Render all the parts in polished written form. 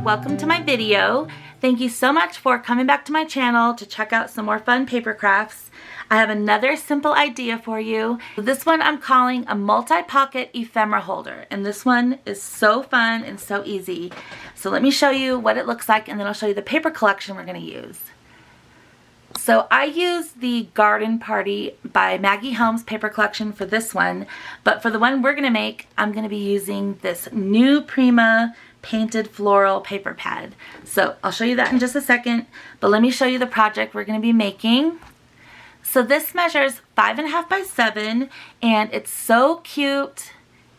welcome to my video. Thank you so much for coming back to my channel to check out some more fun paper crafts. I have another simple idea for you. This one I'm calling a multi-pocket ephemera holder, and this one is so fun and so easy. So let me show you what it looks like, and then I'll show you the paper collection we're going to use. So I used the Garden Party by Maggie Helms paper collection for this one, but for the one we're going to make, I'm going to be using this new Prima Painted Floral paper pad. So I'll show you that in just a second, but let me show you the project we're going to be making. So this measures 5.5 by 7, and it's so cute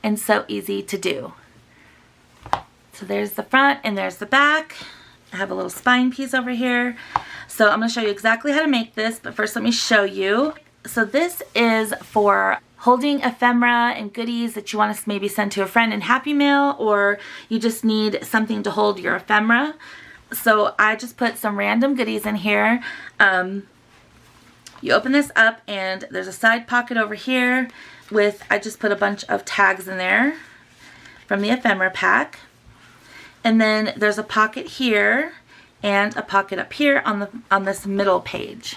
and so easy to do. So there's the front and there's the back. I have a little spine piece over here. So I'm going to show you exactly how to make this, but first let me show you. So this is for holding ephemera and goodies that you want to maybe send to a friend in Happy Mail, or you just need something to hold your ephemera. So I just put some random goodies in here. You open this up and there's a side pocket over here with, I just put a bunch of tags in there from the ephemera pack. And then there's a pocket here and a pocket up here on this middle page.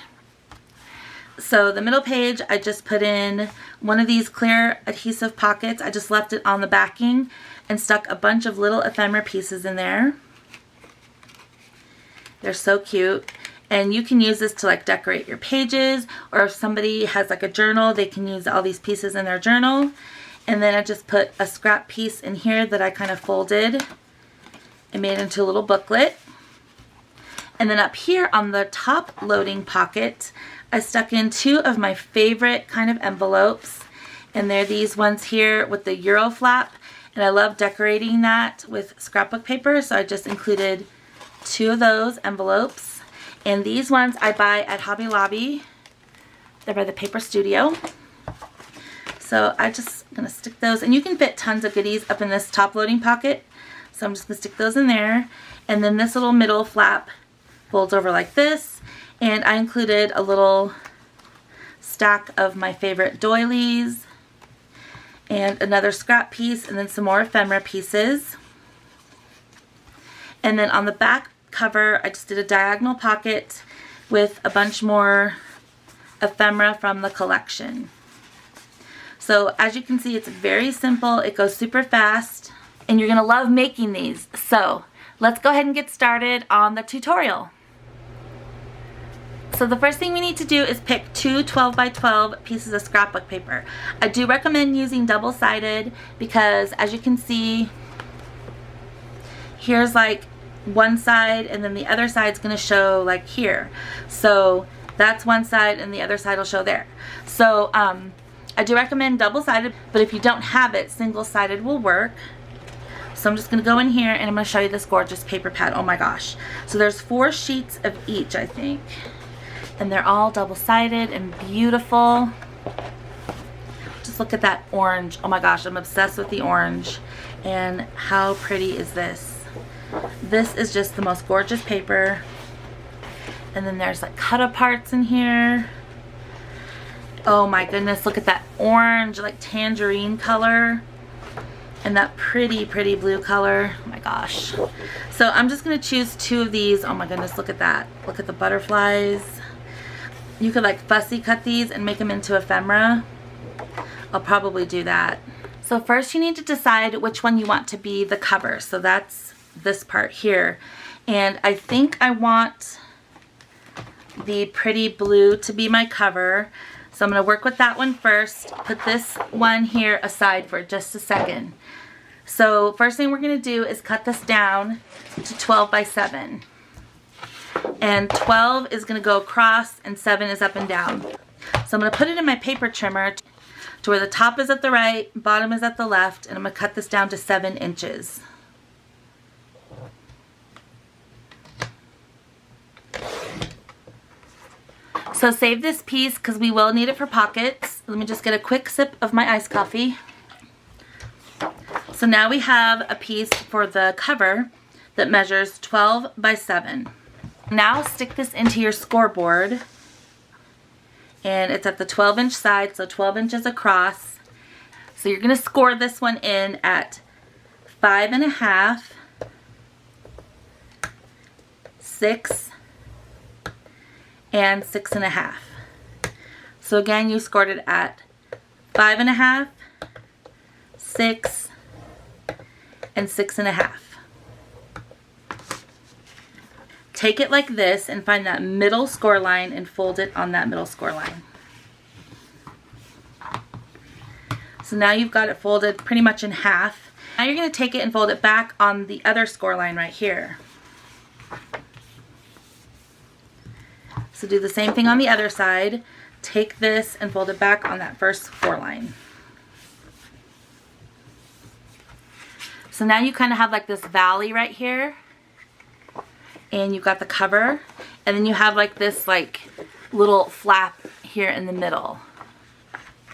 So the middle page, I just put in one of these clear adhesive pockets. I just left it on the backing and stuck a bunch of little ephemera pieces in there. They're so cute. And you can use this to like decorate your pages, or if somebody has like a journal, they can use all these pieces in their journal. And then I just put a scrap piece in here that I kind of folded and made into a little booklet. And then up here on the top loading pocket, I stuck in 2 of my favorite kind of envelopes. And they're these ones here with the Euro flap. And I love decorating that with scrapbook paper, so I just included 2 of those envelopes. And these ones I buy at Hobby Lobby. They're by the Paper Studio. So I just gonna stick those, and you can fit tons of goodies up in this top loading pocket. So I'm just gonna stick those in there. And then this little middle flap folds over like this. And I included a little stack of my favorite doilies and another scrap piece, and then some more ephemera pieces. And then on the back cover, I just did a diagonal pocket with a bunch more ephemera from the collection. So as you can see, it's very simple. It goes super fast, and you're gonna love making these. So let's go ahead and get started on the tutorial. So the first thing we need to do is pick 2 12 by 12 pieces of scrapbook paper. I do recommend using double-sided because, as you can see, here's like one side and then the other side's going to show like here. So that's one side and the other side will show there. So I do recommend double-sided, but if you don't have it, single-sided will work. So I'm just going to go in here and I'm going to show you this gorgeous paper pad. Oh my gosh. So there's 4 sheets of each, I think. And they're all double-sided and beautiful. Just look at that orange. Oh my gosh, I'm obsessed with the orange. And how pretty is this? This is just the most gorgeous paper. And then there's like cut parts in here. Oh my goodness, look at that orange, like tangerine color. And that pretty, pretty blue color. Oh my gosh. So I'm just going to choose 2 of these. Oh my goodness, look at that. Look at the butterflies. You could like fussy cut these and make them into ephemera. I'll probably do that. So first you need to decide which one you want to be the cover. So that's this part here. And I think I want the pretty blue to be my cover. So I'm going to work with that one first. Put this one here aside for just a second. So first thing we're going to do is cut this down to 12 by 7. And 12 is going to go across and 7 is up and down. So I'm going to put it in my paper trimmer to where the top is at the right, bottom is at the left, and I'm going to cut this down to 7 inches. So save this piece because we will need it for pockets. Let me just get a quick sip of my iced coffee. So now we have a piece for the cover that measures 12 by 7. Now stick this into your scoreboard, and it's at the 12-inch side, so 12 inches across. So you're going to score this one in at 5.5 6 and 6.5. So again, you scored it at 5.5, 6, and 6.5. Take it like this and find that middle score line and fold it on that middle score line. So now you've got it folded pretty much in half. Now you're going to take it and fold it back on the other score line right here. So do the same thing on the other side. Take this and fold it back on that first score line. So now you kind of have like this valley right here. And you've got the cover. And then you have like this like little flap here in the middle.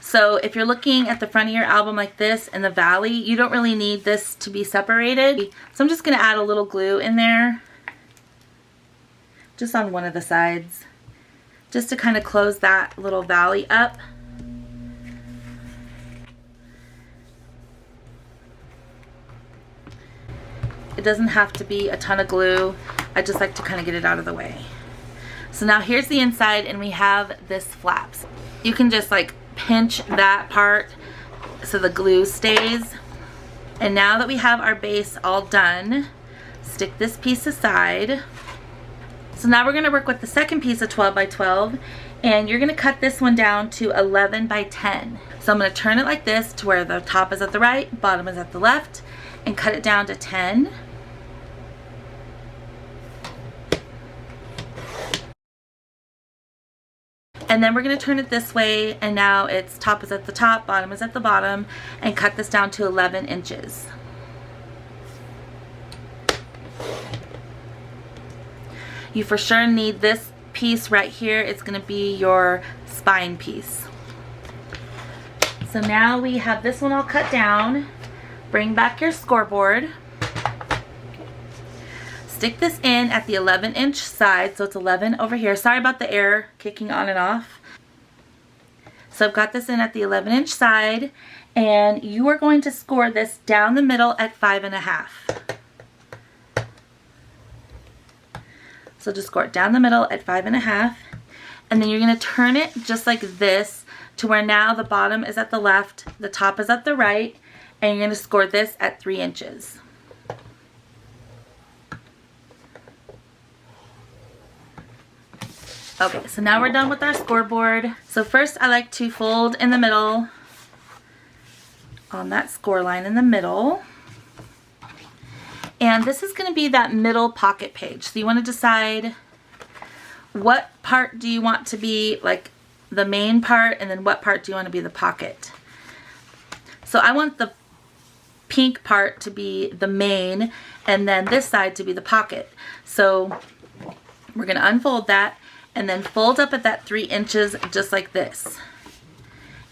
So if you're looking at the front of your album like this in the valley, you don't really need this to be separated. So I'm just going to add a little glue in there, just on one of the sides, just to kind of close that little valley up. It doesn't have to be a ton of glue. I just like to kind of get it out of the way. So now here's the inside, and we have this flaps. You can just like pinch that part so the glue stays. And now that we have our base all done, stick this piece aside. So now we're going to work with the second piece of 12 by 12, and you're going to cut this one down to 11 by 10. So I'm going to turn it like this to where the top is at the right, bottom is at the left, and cut it down to 10. And then we're going to turn it this way, and now its top is at the top, bottom is at the bottom, and cut this down to 11 inches. You for sure need this piece right here. It's going to be your spine piece. So now we have this one all cut down. Bring back your scoreboard. Stick this in at the 11-inch side, so it's 11 over here. Sorry about the air kicking on and off. So I've got this in at the 11-inch side, and you are going to score this down the middle at 5.5. So just score it down the middle at 5.5, and then you're going to turn it just like this to where now the bottom is at the left, the top is at the right, and you're going to score this at 3 inches. Okay, so now we're done with our scoreboard. So first I like to fold in the middle on that score line in the middle. And this is going to be that middle pocket page. So you want to decide what part do you want to be like the main part, and then what part do you want to be the pocket. So I want the pink part to be the main, and then this side to be the pocket. So we're going to unfold that and then fold up at that 3 inches just like this.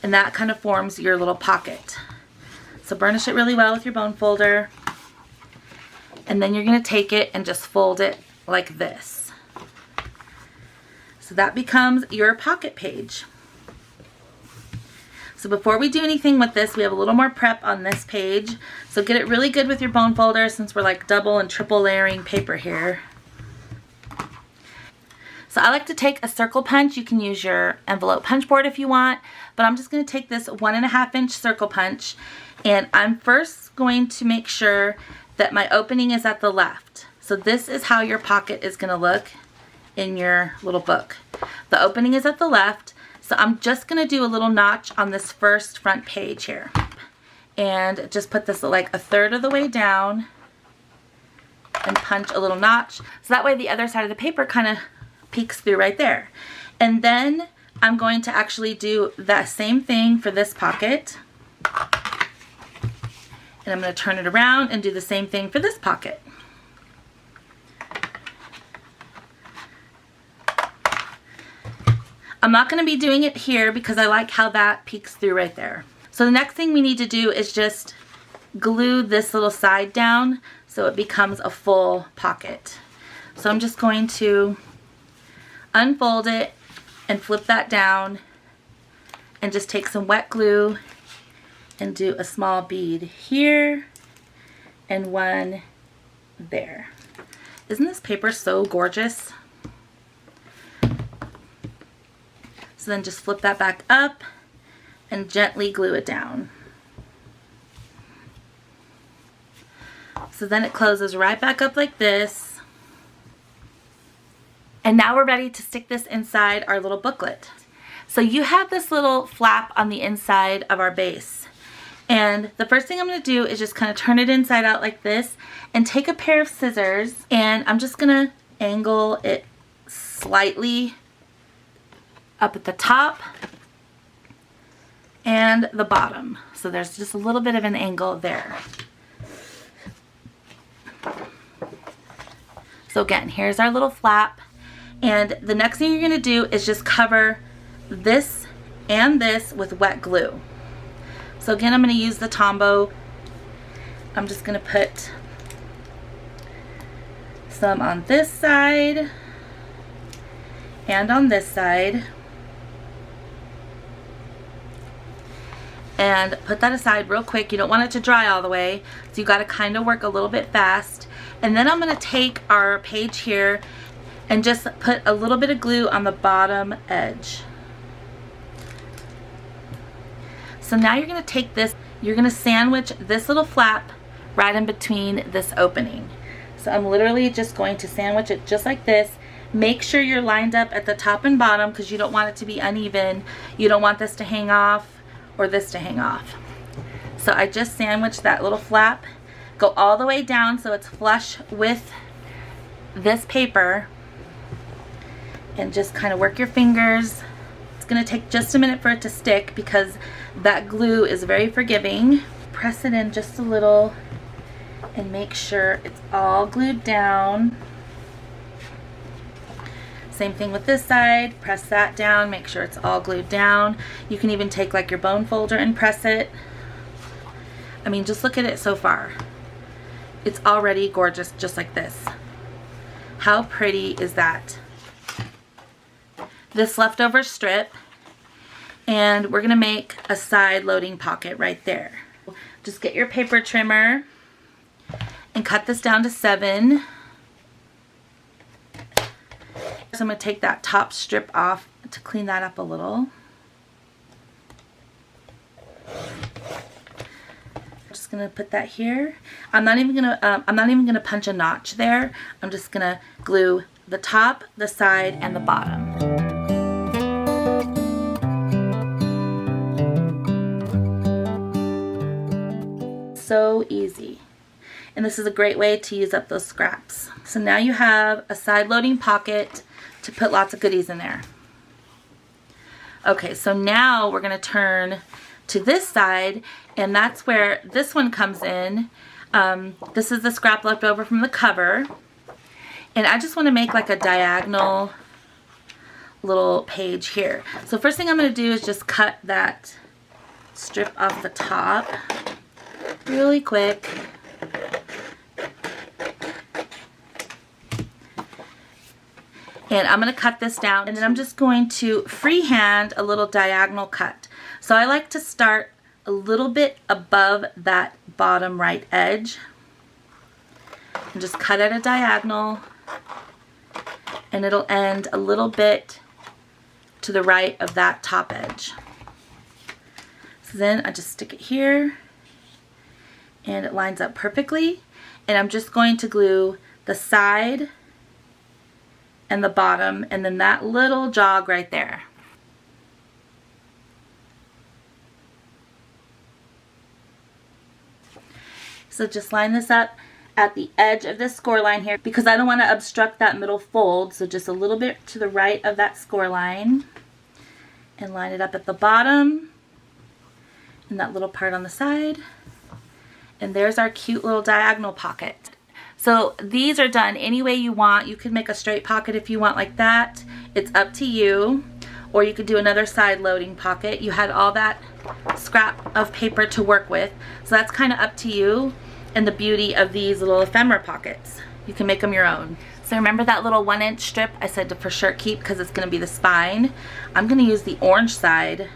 And that kind of forms your little pocket. So burnish it really well with your bone folder. And then you're going to take it and just fold it like this. So that becomes your pocket page. So before we do anything with this, we have a little more prep on this page. So get it really good with your bone folder, since we're like double and triple layering paper here. So I like to take a circle punch. You can use your envelope punch board if you want, but I'm just going to take this 1.5-inch circle punch, and I'm first going to make sure that my opening is at the left. So this is how your pocket is going to look in your little book. The opening is at the left, so I'm just going to do a little notch on this first front page here, and just put this like 1/3 of the way down and punch a little notch, so that way the other side of the paper kind of peeks through right there. And then I'm going to actually do that same thing for this pocket, and I'm going to turn it around and do the same thing for this pocket. I'm not going to be doing it here because I like how that peeks through right there. So the next thing we need to do is just glue this little side down so it becomes a full pocket. So I'm just going to unfold it and flip that down and just take some wet glue and do a small bead here and one there. Isn't this paper so gorgeous? So then just flip that back up and gently glue it down. So then it closes right back up like this. And now we're ready to stick this inside our little booklet. So you have this little flap on the inside of our base. And the first thing I'm going to do is just kind of turn it inside out like this and take a pair of scissors, and I'm just going to angle it slightly up at the top and the bottom. So there's just a little bit of an angle there. So again, here's our little flap. And the next thing you're going to do is just cover this and this with wet glue. So again, I'm going to use the Tombow. I'm just going to put some on this side and on this side. And put that aside real quick. You don't want it to dry all the way, so you got to kind of work a little bit fast. And then I'm going to take our page here and just put a little bit of glue on the bottom edge. So now you're going to take this, you're going to sandwich this little flap right in between this opening. So I'm literally just going to sandwich it just like this. Make sure you're lined up at the top and bottom because you don't want it to be uneven. You don't want this to hang off or this to hang off. So I just sandwiched that little flap. Go all the way down so it's flush with this paper. And just kind of work your fingers. It's going to take just a minute for it to stick because that glue is very forgiving. Press it in just a little and make sure it's all glued down. Same thing with this side. Press that down, make sure it's all glued down. You can even take like your bone folder and press it. I mean, just look at it so far. It's already gorgeous just like this. How pretty is that? This leftover strip, and we're gonna make a side loading pocket right there. Just get your paper trimmer and cut this down to 7. So I'm gonna take that top strip off to clean that up a little. Just gonna put that here. I'm not even gonna punch a notch there. I'm just gonna glue the top, the side, and the bottom. So easy. And this is a great way to use up those scraps. So now you have a side loading pocket to put lots of goodies in there. Okay, so now we're gonna turn to this side, and that's where this one comes in. This is the scrap left over from the cover. And I just wanna make like a diagonal little page here. So first thing I'm gonna do is just cut that strip off the top really quick. And I'm going to cut this down, and then I'm just going to freehand a little diagonal cut. So I like to start a little bit above that bottom right edge and just cut at a diagonal, and it'll end a little bit to the right of that top edge. So then I just stick it here, and it lines up perfectly, and I'm just going to glue the side and the bottom, and then that little jog right there. So just line this up at the edge of this score line here because I don't want to obstruct that middle fold, so just a little bit to the right of that score line, and line it up at the bottom and that little part on the side. And there's our cute little diagonal pocket. So these are done any way you want. You could make a straight pocket if you want like that. It's up to you. Or you could do another side loading pocket. You had all that scrap of paper to work with. So that's kind of up to you and the beauty of these little ephemera pockets. You can make them your own. So remember that little 1-inch strip I said to for sure keep because it's going to be the spine? I'm going to use the orange side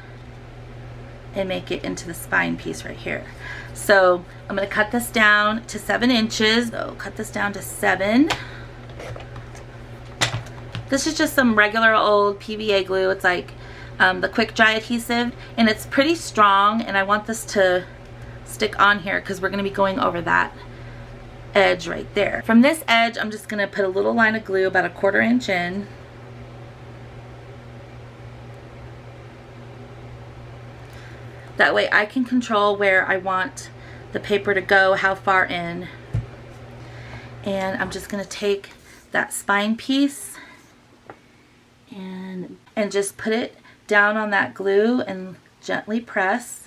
and make it into the spine piece right here. So I'm going to cut this down to 7 inches. So cut this down to 7. This is just some regular old PVA glue. It's like the quick dry adhesive, and it's pretty strong, and I want this to stick on here because we're going to be going over that edge right there. From this edge, I'm just going to put a little line of glue about a 1/4 inch in. That way I can control where I want the paper to go, how far in. And I'm just going to take that spine piece and just put it down on that glue and gently press.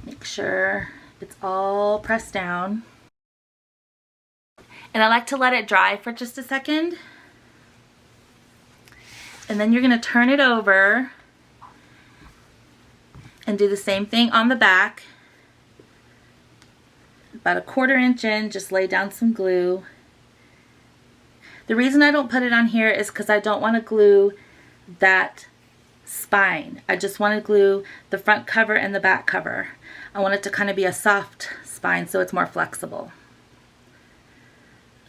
Make sure it's all pressed down. And I like to let it dry for just a second. And then you're going to turn it over and do the same thing on the back. About a 1/4 inch in, just lay down some glue. The reason I don't put it on here is because I don't want to glue that spine. I just want to glue the front cover and the back cover. I want it to kind of be a soft spine so it's more flexible.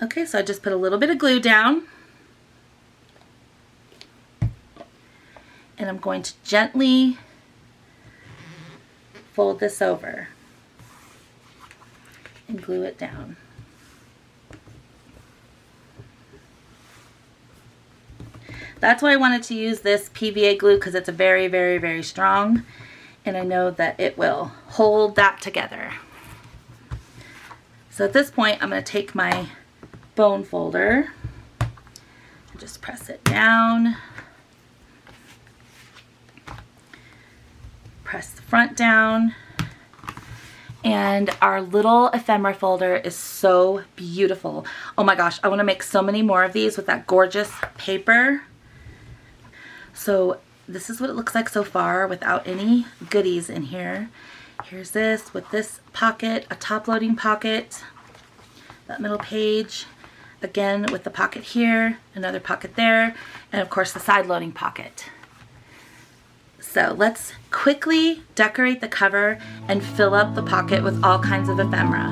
Okay, so I just put a little bit of glue down. And I'm going to gently fold this over and glue it down. That's why I wanted to use this PVA glue, because it's a very, very, very strong, and I know that it will hold that together. So at this point, I'm going to take my bone folder and just press it down. Press the front down. And our little ephemera folder is so beautiful. Oh my gosh, I want to make so many more of these with that gorgeous paper. So this is what it looks like so far without any goodies in here. Here's this with this pocket, a top loading pocket, that middle page, again with the pocket here, another pocket there, and of course the side loading pocket. So let's quickly decorate the cover and fill up the pocket with all kinds of ephemera.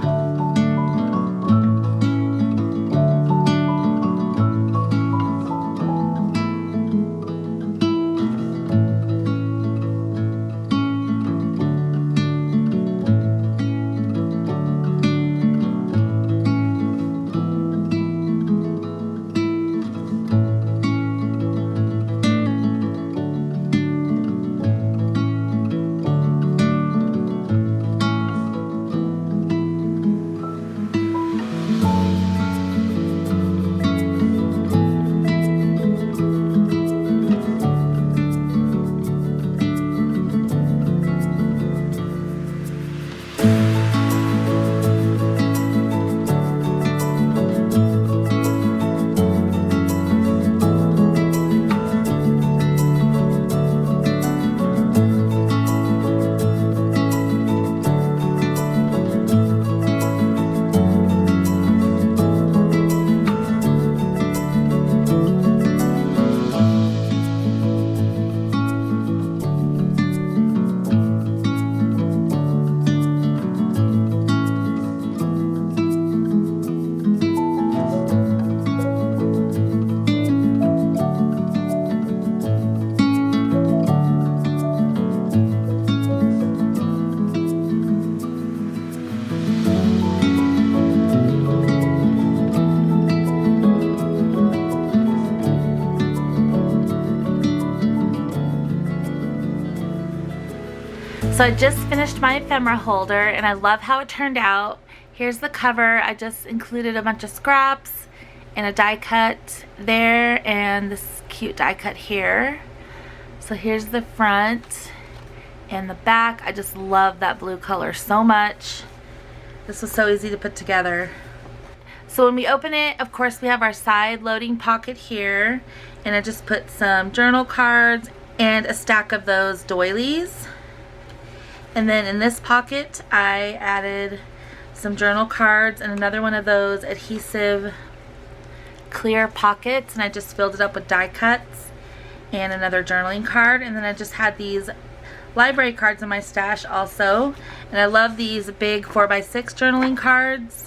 So I just finished my ephemera holder and I love how it turned out. Here's the cover. I just included a bunch of scraps and a die cut there and this cute die cut here. So here's the front and the back. I just love that blue color so much. This was so easy to put together. So when we open it, of course, we have our side loading pocket here, and I just put some journal cards and a stack of those doilies. And then in this pocket, I added some journal cards and another one of those adhesive clear pockets, and I just filled it up with die cuts and another journaling card. And then I just had these library cards in my stash also. And I love these big 4x6 journaling cards.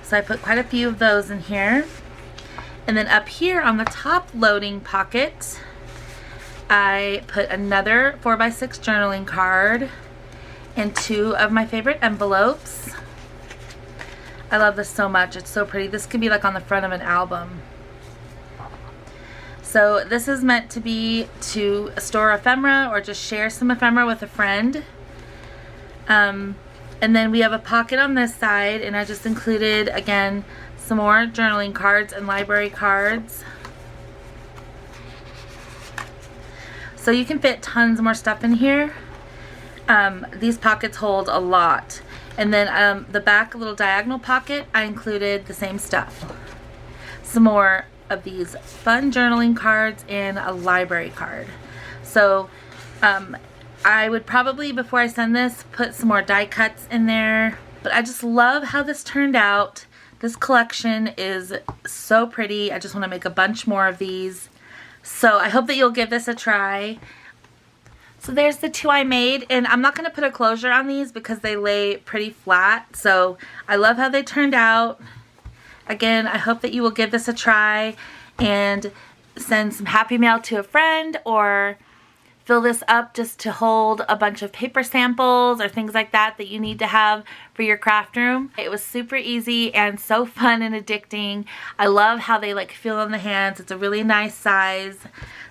So I put quite a few of those in here. And then up here on the top loading pocket, I put another 4x6 journaling card and 2 of my favorite envelopes. I love this so much. It's so pretty. This could be like on the front of an album. So this is meant to be to store ephemera or just share some ephemera with a friend. And then we have a pocket on this side, and I just included, again, some more journaling cards and library cards. So you can fit tons more stuff in here. These pockets hold a lot. And then the back little diagonal pocket, I included the same stuff. Some more of these fun journaling cards and a library card. So I would probably, before I send this, put some more die cuts in there. But I just love how this turned out. This collection is so pretty. I just want to make a bunch more of these. So I hope that you'll give this a try. So there's the 2 I made, and I'm not going to put a closure on these because they lay pretty flat. So I love how they turned out. Again, I hope that you will give this a try and send some happy mail to a friend, or fill this up just to hold a bunch of paper samples or things like that that you need to have for your craft room. It was super easy and so fun and addicting. I love how they like feel on the hands. It's a really nice size.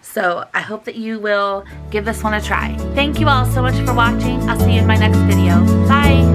So I hope that you will give this one a try. Thank you all so much for watching. I'll see you in my next video. Bye!